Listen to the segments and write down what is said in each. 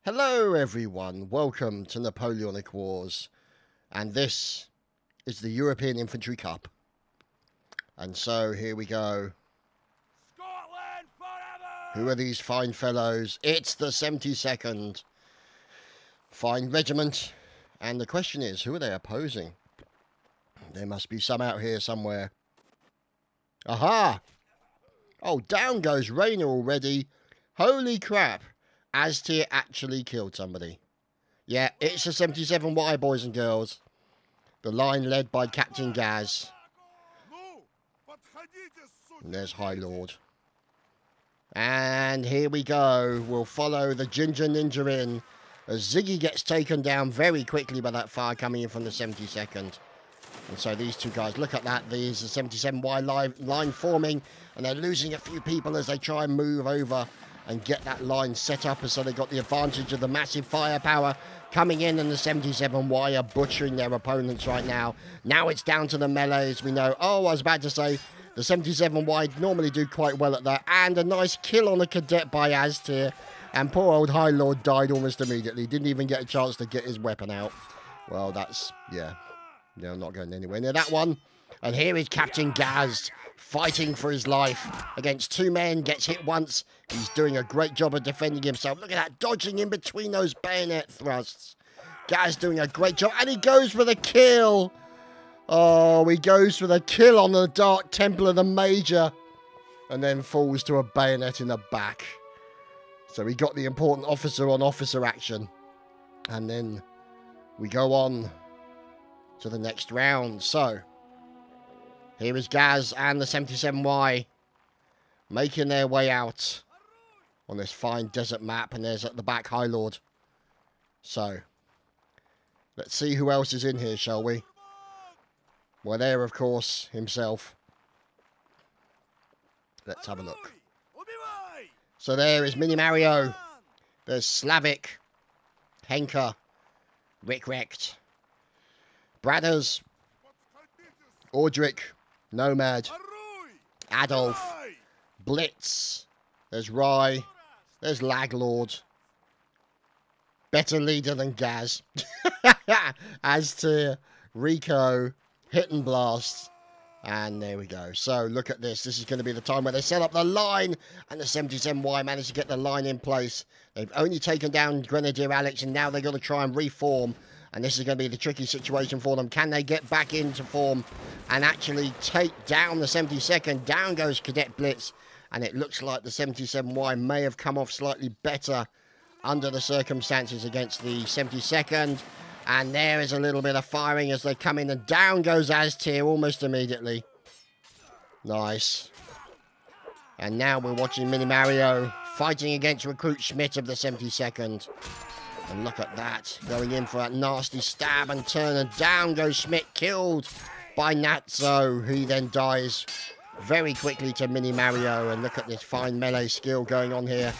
Hello everyone, welcome to Napoleonic Wars, and this is the European Infantry Cup. And so here we go. Scotland forever! Who are these fine fellows? It's the 72nd Fine Regiment, and the question is, who are they opposing? There must be some out here somewhere. Aha! Oh, down goes Rainer already. Holy crap! Aztir actually killed somebody. Yeah, it's the 77Y, boys and girls. The line led by Captain Gaz. And there's High Lord. And here we go. We'll follow the Ginger Ninja in as Ziggy gets taken down very quickly by that fire coming in from the 72nd. And so these two guys, look at that. There's the 77Y line forming, and they're losing a few people as they try and move over and get that line set up, and so they got the advantage of the massive firepower coming in, and the 77Y are butchering their opponents right now. Now it's down to the melee, as we know. Oh, I was about to say, the 77Y normally do quite well at that, and a nice kill on a cadet by Aztir, and poor old High Lord died almost immediately. Didn't even get a chance to get his weapon out. Well, that's, yeah, I'm not going anywhere near that one. And here is Captain Gaz, fighting for his life against two men, gets hit once. He's doing a great job of defending himself. Look at that, dodging in between those bayonet thrusts. Gaz doing a great job, and he goes for the kill. Oh, he goes for the kill on the Dark Templar, the Major, and then falls to a bayonet in the back. So he got the important officer on officer action. And then we go on to the next round. So here is Gaz and the 77Y making their way out on this fine desert map, and there's at the back High Lord. So let's see who else is in here, shall we? Well, there, of course, himself. Let's have a look. So there is Mini Mario. There's Slavic, Henker, Rick Recht, Bradders, Audric, Nomad, Adolf, Blitz, there's Rye, there's Laglord. Better leader than Gaz. Aztir, Rico, Hit and Blast. And there we go. So look at this. This is going to be the time where they set up the line, and the 77Y managed to get the line in place. They've only taken down Grenadier Alex, and now they've got to try and reform. And this is going to be the tricky situation for them. Can they get back into form and actually take down the 72nd? Down goes Cadet Blitz. And it looks like the 77Y may have come off slightly better under the circumstances against the 72nd. And there is a little bit of firing as they come in. And down goes Aztir almost immediately. Nice. And now we're watching Mini Mario fighting against Recruit Schmidt of the 72nd. And look at that, going in for that nasty stab and turn, and down goes Schmidt, killed by Natzo. He then dies very quickly to Mini Mario, and look at this fine melee skill going on here.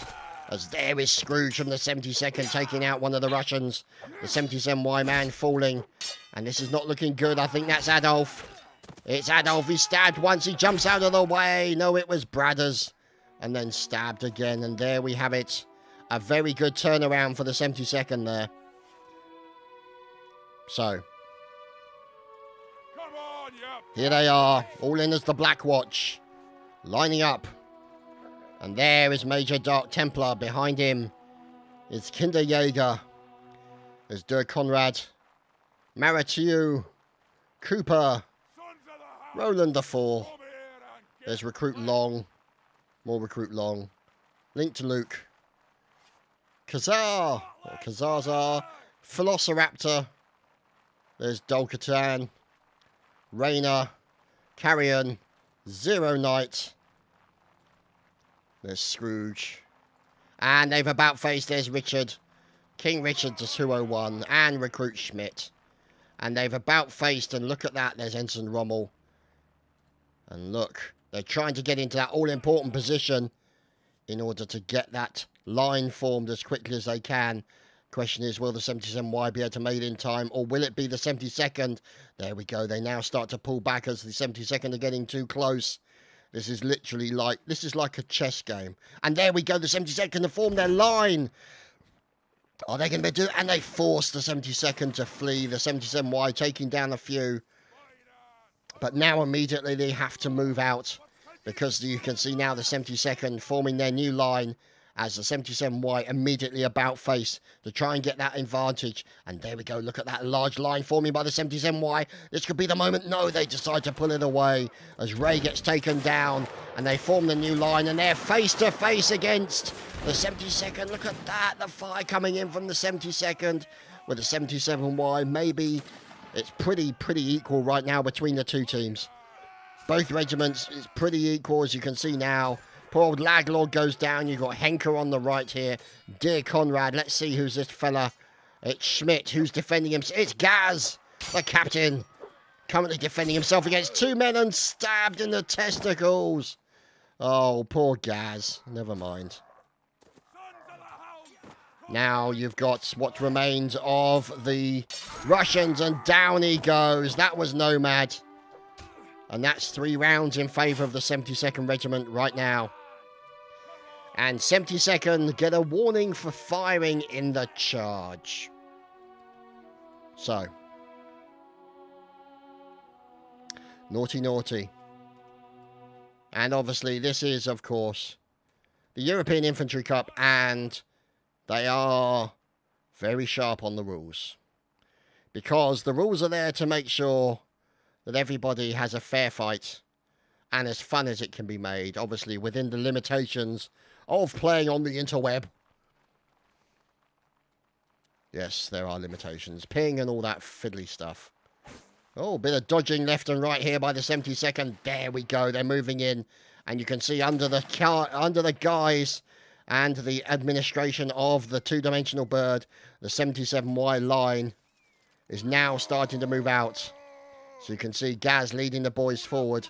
As there is Scrooge from the 72nd taking out one of the Russians. The 77Y man falling, and this is not looking good. I think that's Adolf. It's Adolf, he's stabbed once, he jumps out of the way. No, it was Bradders, and then stabbed again, and there we have it. A very good turnaround for the 72nd there. So, Come on, here they are, all in as the Black Watch, lining up. And there is Major Dark Templar. Behind him is Kinderjäger. There's Der Conrad, Maritiu, Cooper, Roland the Four. There's Recruit Long, more Recruit Long, Link to Luke, Khazar, or Khazazar, Velociraptor, there's Dolkatan, Rainer, Carrion, Zero Knight, there's Scrooge, and they've about faced, there's Richard, King Richard to 201, and Recruit Schmidt, and they've about faced, and look at that, there's Ensign Rommel, and look, they're trying to get into that all-important position in order to get that line formed as quickly as they can. Question is, will the 77Y be able to make it in time, or will it be the 72nd? There we go. They now start to pull back as the 72nd are getting too close. This is literally like a chess game. And there we go. The 72nd have formed their line. Are they going to do it? And they force the 72nd to flee. The 77Y taking down a few. But now immediately they have to move out. Because you can see now the 72nd forming their new line. As the 77Y immediately about face to try and get that advantage. And there we go. Look at that large line forming by the 77Y. This could be the moment. No, they decide to pull it away as Ray gets taken down. And they form the new line. And they're face to face against the 72nd. Look at that. The fire coming in from the 72nd with the 77Y. Maybe it's pretty equal right now between the two teams. Both regiments is pretty equal, as you can see now. Poor old Laglord goes down. You've got Henker on the right here. Dear Conrad. Let's see who's this fella. It's Schmidt who's defending him. It's Gaz, the captain. Currently defending himself against two men and stabbed in the testicles. Oh, poor Gaz. Never mind. Now you've got what remains of the Russians, and down he goes. That was Nomad. And that's 3 rounds in favour of the 72nd Regiment right now. And 72nd get a warning for firing in the charge. So. Naughty, naughty. And obviously this is, of course, the European Infantry Cup. And they are very sharp on the rules. Because the rules are there to make sure that everybody has a fair fight and as fun as it can be made, obviously within the limitations of playing on the interweb. Yes, there are limitations. Ping and all that fiddly stuff. Oh, a bit of dodging left and right here by the 72nd. There we go. They're moving in. And you can see under the guise and the administration of the two-dimensional bird, the 77Y line is now starting to move out. So you can see Gaz leading the boys forward,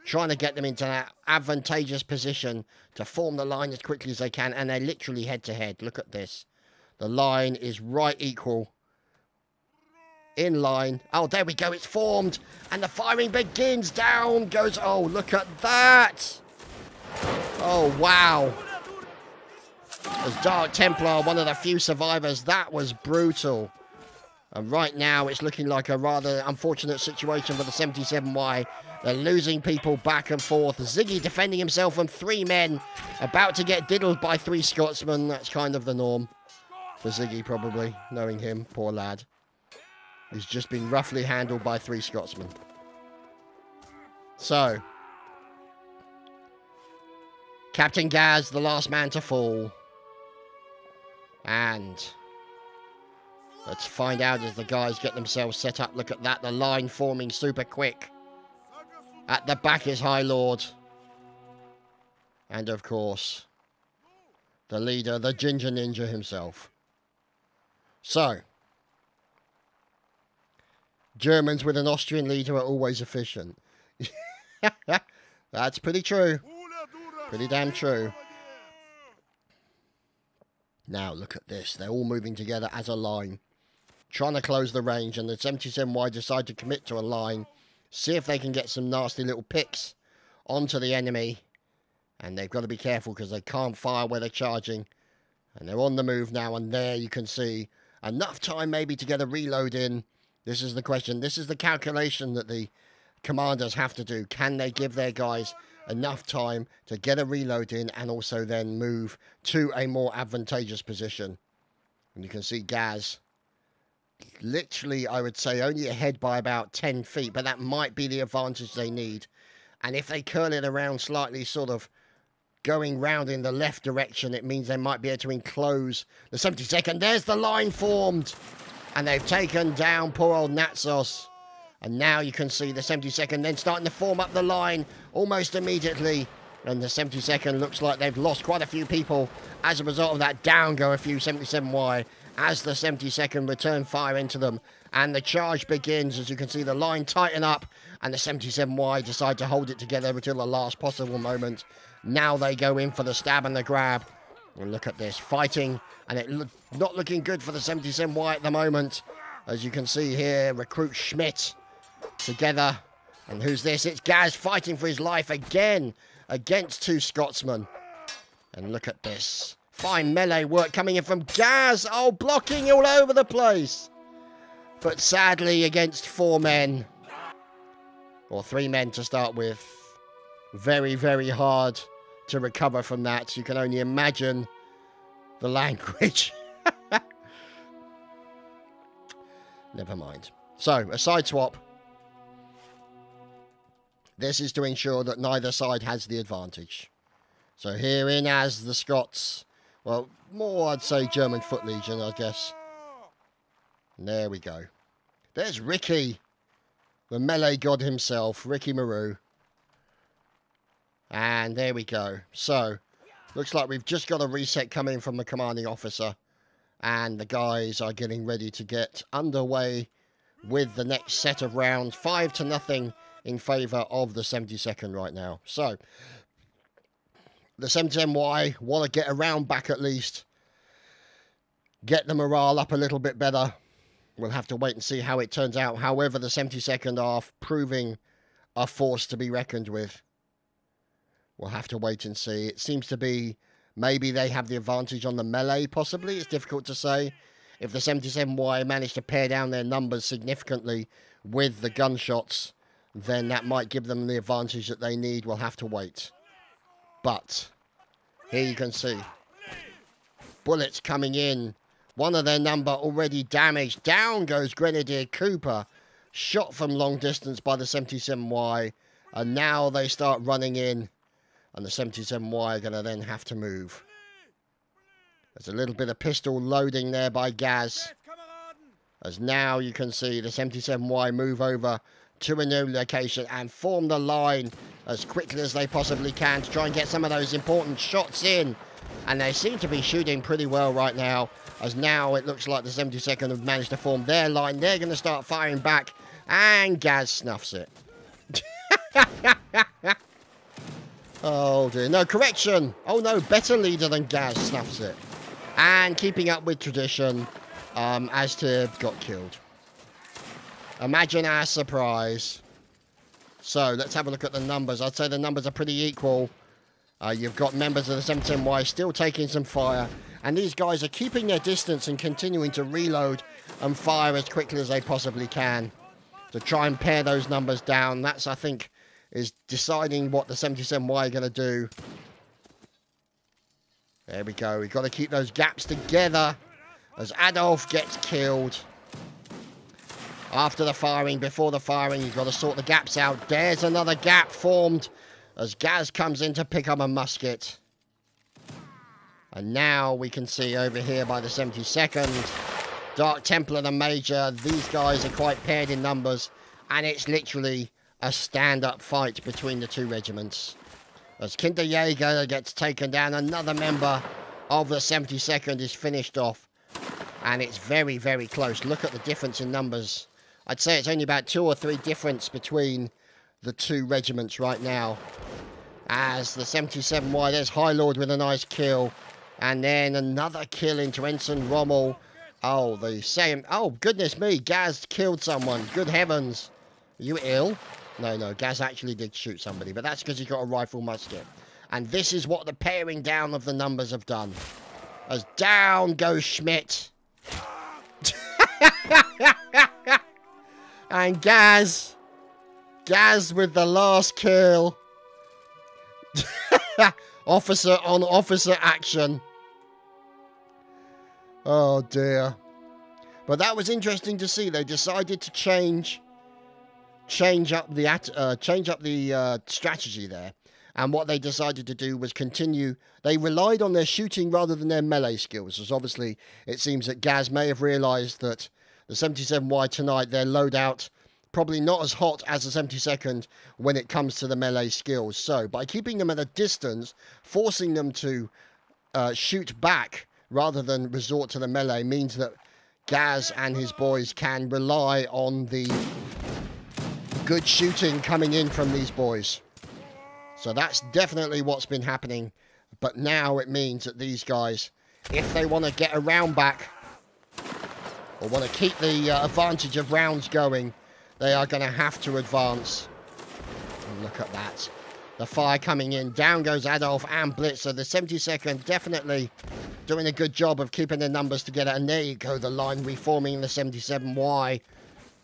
trying to get them into that advantageous position to form the line as quickly as they can. And they're literally head-to-head. Look at this. The line is right equal. In line. Oh, there we go. It's formed. And the firing begins. Down goes... Oh, look at that. Oh, wow. As Dark Templar, one of the few survivors, that was brutal. And right now, it's looking like a rather unfortunate situation for the 77Y. They're losing people back and forth. Ziggy defending himself from 3 men. About to get diddled by 3 Scotsmen. That's kind of the norm for Ziggy, probably. Knowing him, poor lad. He's just been roughly handled by 3 Scotsmen. So. Captain Gaz, the last man to fall. And... let's find out as the guys get themselves set up. Look at that. The line forming super quick. At the back is High Lord. And of course, the leader, the Ginger Ninja himself. So, Germans with an Austrian leader are always efficient. That's pretty true. Pretty damn true. Now, look at this. They're all moving together as a line. Trying to close the range, and the 77Y decide to commit to a line. See if they can get some nasty little picks onto the enemy. And they've got to be careful because they can't fire where they're charging. And they're on the move now, and there you can see enough time maybe to get a reload in. This is the question. This is the calculation that the commanders have to do. Can they give their guys enough time to get a reload in and also then move to a more advantageous position? And you can see Gaz literally, I would say, only ahead by about 10 feet, but that might be the advantage they need. And if they curl it around slightly, sort of going round in the left direction, it means they might be able to enclose the 72nd. There's the line formed, and they've taken down poor old Natsos. And now you can see the 72nd then starting to form up the line almost immediately. And the 72nd looks like they've lost quite a few people as a result of that. Down go a few 77Y as the 72nd return fire into them. And the charge begins. As you can see, the line tighten up. And the 77Y decide to hold it together until the last possible moment. Now they go in for the stab and the grab. And look at this. Fighting. And it not looking good for the 77Y at the moment. As you can see here, recruit Schmidt together. And who's this? It's Gaz fighting for his life again against 2 Scotsmen. And look at this. Fine melee work coming in from Gaz. Oh, blocking all over the place. But sadly, against 4 men, or 3 men to start with, very, very hard to recover from that. You can only imagine the language. Never mind. So, a side swap. This is to ensure that neither side has the advantage. So here in as the Scots, well, more I'd say German Foot Legion, I guess. And there we go. There's Ricky, the melee god himself, Ricky Maru. And there we go. So, looks like we've just got a reset coming from the commanding officer. And the guys are getting ready to get underway with the next set of rounds. 5-0 in favour of the 72nd right now. So, the 77Y want to get a round back at least. Get the morale up a little bit better. We'll have to wait and see how it turns out. However, the 72nd are proving a force to be reckoned with. We'll have to wait and see. It seems to be maybe they have the advantage on the melee, possibly. It's difficult to say. If the 77Y manage to pare down their numbers significantly with the gunshots, then that might give them the advantage that they need. We'll have to wait. But here you can see bullets coming in. One of their number already damaged. Down goes Grenadier Cooper. Shot from long distance by the 77Y. And now they start running in. And the 77Y are going to then have to move. There's a little bit of pistol loading there by Gaz. As now you can see the 77Y move over to a new location and form the line as quickly as they possibly can to try and get some of those important shots in. And they seem to be shooting pretty well right now, as now it looks like the 72nd have managed to form their line. They're going to start firing back, and Gaz snuffs it. Oh dear, no, correction. Oh no, better leader than Gaz snuffs it. And keeping up with tradition, Aztib got killed. Imagine our surprise. So, let's have a look at the numbers. I'd say the numbers are pretty equal. You've got members of the 77Y still taking some fire. And these guys are keeping their distance and continuing to reload and fire as quickly as they possibly can. To try and pare those numbers down. That's, I think, is deciding what the 77Y are going to do. There we go. We've got to keep those gaps together as Adolf gets killed. After the firing, before the firing, you've got to sort the gaps out. There's another gap formed as Gaz comes in to pick up a musket. And now we can see over here by the 72nd, Dark Templar the Major. These guys are quite paired in numbers, and it's literally a stand-up fight between the two regiments. As Kinderjäger gets taken down, another member of the 72nd is finished off. And it's very, very close. Look at the difference in numbers. I'd say it's only about 2 or 3 difference between the two regiments right now. As the 77Y, there's High Lord with a nice kill. And then another kill into Ensign Rommel. Oh, the same. Oh, goodness me. Gaz killed someone. Good heavens. Are you ill? No, Gaz actually did shoot somebody. But that's because he got a rifle musket. And this is what the paring down of the numbers have done. As down goes Schmidt. And Gaz with the last kill. Officer on officer action. Oh dear. But that was interesting to see. They decided to change up the strategy there. And what they decided to do was continue. They relied on their shooting rather than their melee skills. As obviously, it seems that Gaz may have realised that the 77Y tonight, their loadout, probably not as hot as the 72nd when it comes to the melee skills. So, by keeping them at a distance, forcing them to shoot back rather than resort to the melee means that Gaz and his boys can rely on the good shooting coming in from these boys. So that's definitely what's been happening. But now it means that these guys, if they want to get a round back, or want to keep the advantage of rounds going, they are going to have to advance. And look at that. The fire coming in. Down goes Adolf and Blitzer. The 72nd definitely doing a good job of keeping their numbers together. And there you go, the line reforming in the 77Y.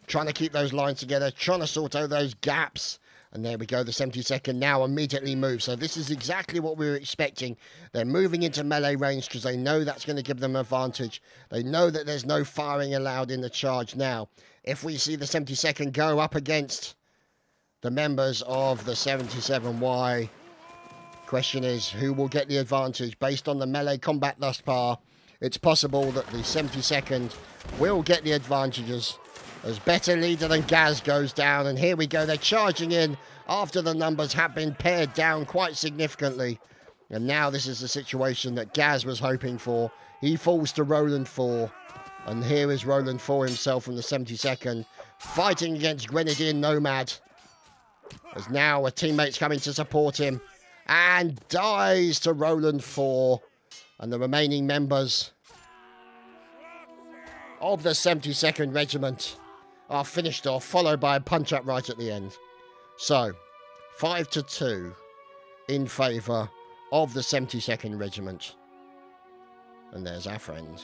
Trying to keep those lines together. Trying to sort out those gaps. And there we go, the 72nd now immediately moves. So this is exactly what we were expecting. They're moving into melee range because they know that's going to give them an advantage. They know that there's no firing allowed in the charge now. If we see the 72nd go up against the members of the 77Y, question is, who will get the advantage? Based on the melee combat thus far, it's possible that the 72nd will get the advantages. As better leader than Gaz goes down, and here we go, they're charging in after the numbers have been pared down quite significantly. And now this is the situation that Gaz was hoping for. He falls to Roland 4, and here is Roland 4 himself from the 72nd, fighting against Grenadier Nomad. As now a teammate's coming to support him, and dies to Roland 4, and the remaining members of the 72nd Regiment are finished off, followed by a punch-up right at the end. So, 5-2 in favour of the 72nd Regiment. And there's our friend,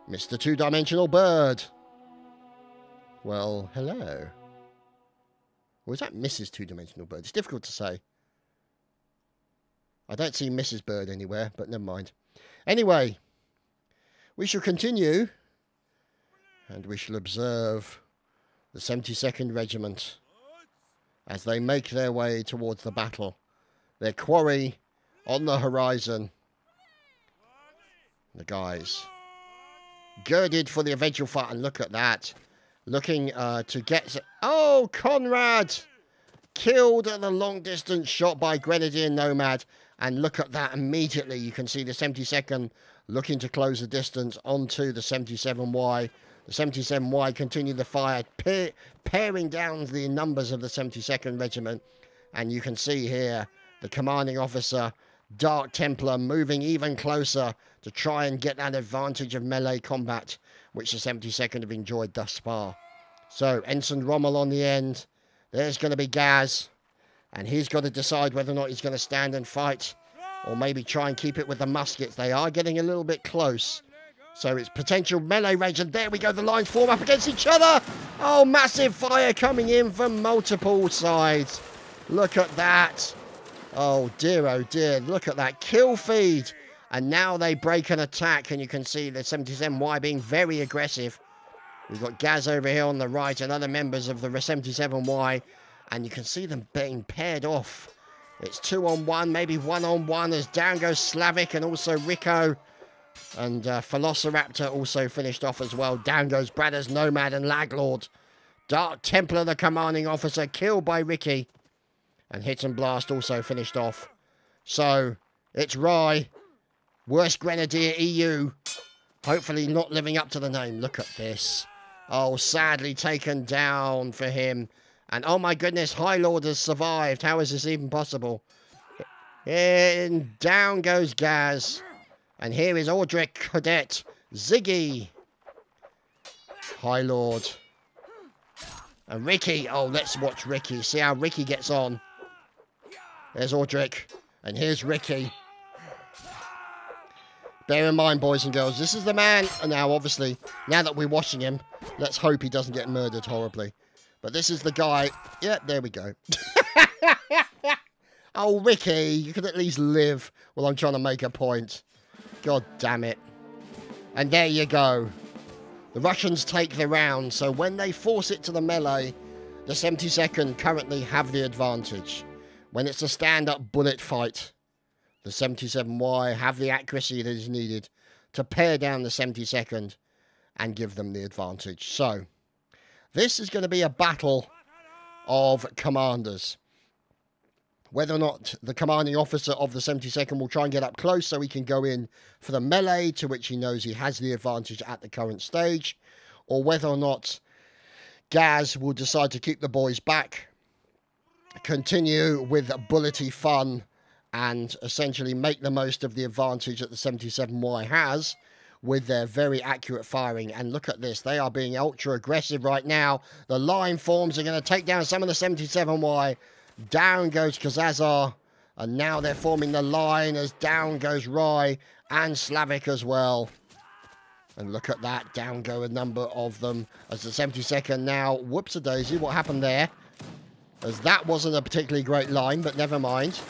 Mr. Two-Dimensional Bird. Well, hello. Or is that Mrs. Two-Dimensional Bird? It's difficult to say. I don't see Mrs. Bird anywhere, but never mind. Anyway, we shall continue, and we shall observe the 72nd Regiment as they make their way towards the battle. Their quarry on the horizon. The guys girded for the eventual fight, and look at that. Looking to get... Oh, Conrad! Killed at the long distance shot by Grenadier Nomad. And look at that immediately. You can see the 72nd looking to close the distance onto the 77Y. The 77Y continue the fire, paring down the numbers of the 72nd Regiment. And you can see here the commanding officer, Dark Templar, moving even closer to try and get that advantage of melee combat, which the 72nd have enjoyed thus far. So, Ensign Rommel on the end. There's going to be Gaz. And he's got to decide whether or not he's going to stand and fight, or maybe try and keep it with the muskets. They are getting a little bit close. So it's potential melee range, and there we go, the lines form up against each other. Oh, massive fire coming in from multiple sides. Look at that. Oh dear, look at that kill feed. And now they break an attack, and you can see the 77Y being very aggressive. We've got Gaz over here on the right, and other members of the 77Y, and you can see them being paired off. It's 2-on-1, maybe 1-on-1, as down goes Slavic and also Rico. And Velociraptor also finished off as well. Down goes Bradders, Nomad and Laglord. Dark Templar, the commanding officer, killed by Ricky. And Hit and Blast also finished off. So, it's Rye. Worst Grenadier EU. Hopefully not living up to the name. Look at this. Oh, sadly taken down for him. And oh my goodness, High Lord has survived. How is this even possible? And down goes Gaz. And here is Audric, Cadet, Ziggy, High Lord, and Ricky. Oh, let's watch Ricky. See how Ricky gets on. There's Audric, and here's Ricky. Bear in mind, boys and girls, this is the man. And now, obviously, now that we're watching him, let's hope he doesn't get murdered horribly. But this is the guy. Yeah, there we go. Oh, Ricky, you could at least live while I'm trying to make a point. God damn it. And there you go. The Russians take the round, so when they force it to the melee, the 72nd currently have the advantage. When it's a stand-up bullet fight, the 77Y have the accuracy that is needed to pare down the 72nd and give them the advantage. So, this is going to be a battle of commanders. Whether or not the commanding officer of the 72nd will try and get up close so he can go in for the melee, to which he knows he has the advantage at the current stage, or whether or not Gaz will decide to keep the boys back, continue with bullety fun, and essentially make the most of the advantage that the 77Y has with their very accurate firing. And look at this, they are being ultra aggressive right now. The line forms are going to take down some of the 77Y. Down goes Kazazar. And now they're forming the line as down goes Rai and Slavic as well. And look at that. Down go a number of them as the 72nd now. Whoops-a-daisy. What happened there? As that wasn't a particularly great line, but never mind.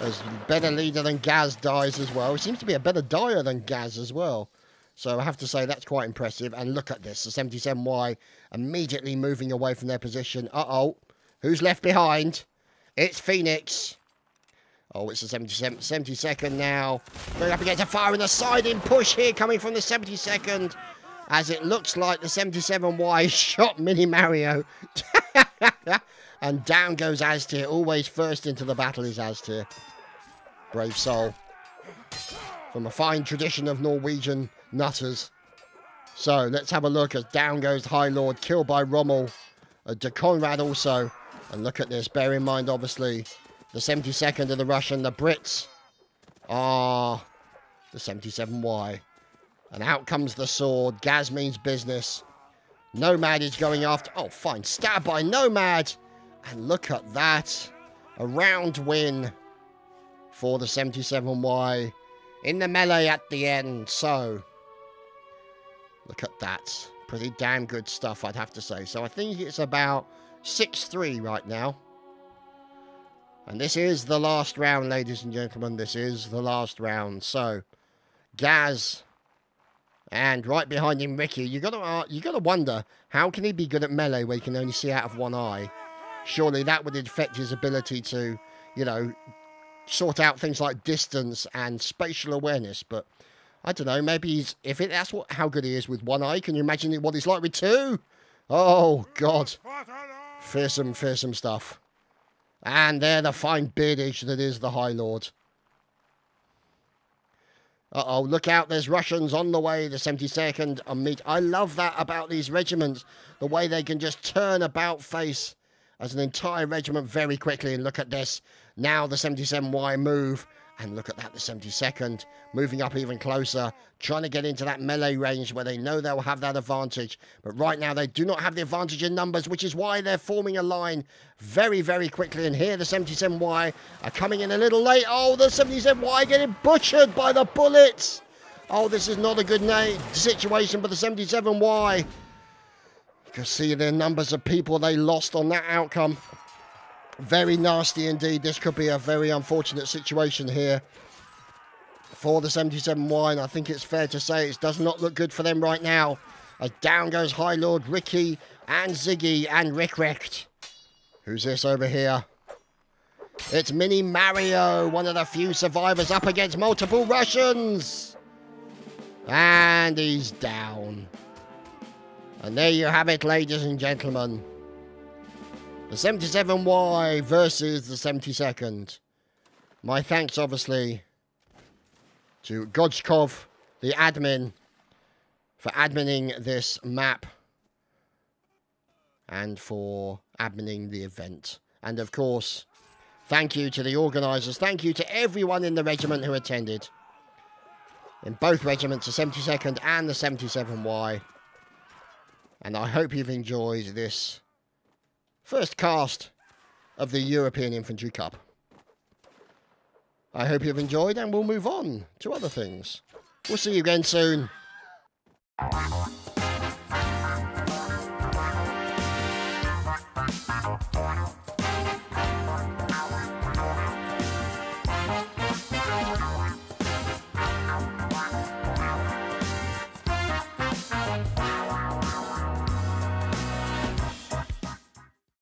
As better leader than Gaz dies as well. Seems to be a better dyer than Gaz as well. So I have to say that's quite impressive. And look at this. The 77Y immediately moving away from their position. Uh-oh. Who's left behind? It's Phoenix. Oh, it's the 72nd now. Going up against a fire in the siding push here coming from the 72nd. As it looks like the 77Y shot Mini Mario. And down goes Aztir. Always first into the battle is Aztir. Brave soul. From a fine tradition of Norwegian nutters. So, let's have a look as down goes High Lord. Killed by Rommel. De Conrad also. And look at this. Bear in mind, obviously, the 72nd of the Russian, the Brits, are the 77Y. And out comes the sword. Gaz means business. Nomad is going after... Oh, fine. Stabbed by Nomad. And look at that. A round win for the 77Y in the melee at the end. So, look at that. Pretty damn good stuff, I'd have to say. So I think it's about 6-3 right now. And this is the last round, ladies and gentlemen. This is the last round. So, Gaz, and right behind him, Ricky. You gotta wonder, how can he be good at melee where he can only see out of one eye? Surely that would affect his ability to, you know, sort out things like distance and spatial awareness. But I don't know. Maybe he's that's how good he is with one eye. Can you imagine what he's like with two? Oh God. Fearsome, fearsome stuff. And there, the fine beardage that is the High Lord. Uh-oh, look out, there's Russians on the way, the 72nd on meet. I love that about these regiments, the way they can just turn about face as an entire regiment very quickly. And look at this, now the 77Y move. And look at that, the 72nd moving up even closer, trying to get into that melee range where they know they'll have that advantage. But right now they do not have the advantage in numbers, which is why they're forming a line very, very quickly. And here the 77Y are coming in a little late. Oh, the 77Y getting butchered by the bullets. Oh, this is not a good situation for the 77Y. You can see the numbers of people they lost on that outcome. Very nasty indeed. This could be a very unfortunate situation here for the 77Y, and I think it's fair to say it does not look good for them right now. As down goes High Lord, Ricky, and Ziggy, and Rick Recht. Who's this over here? It's Mini Mario, one of the few survivors up against multiple Russians. And he's down. And there you have it, ladies and gentlemen. The 77Y versus the 72nd. My thanks, obviously, to Godchkov, the admin, for adminning this map and for adminning the event. And, of course, thank you to the organisers. Thank you to everyone in the regiment who attended. In both regiments, the 72nd and the 77Y. And I hope you've enjoyed this first cast of the European Infantry Cup. I hope you've enjoyed, and we'll move on to other things. We'll see you again soon.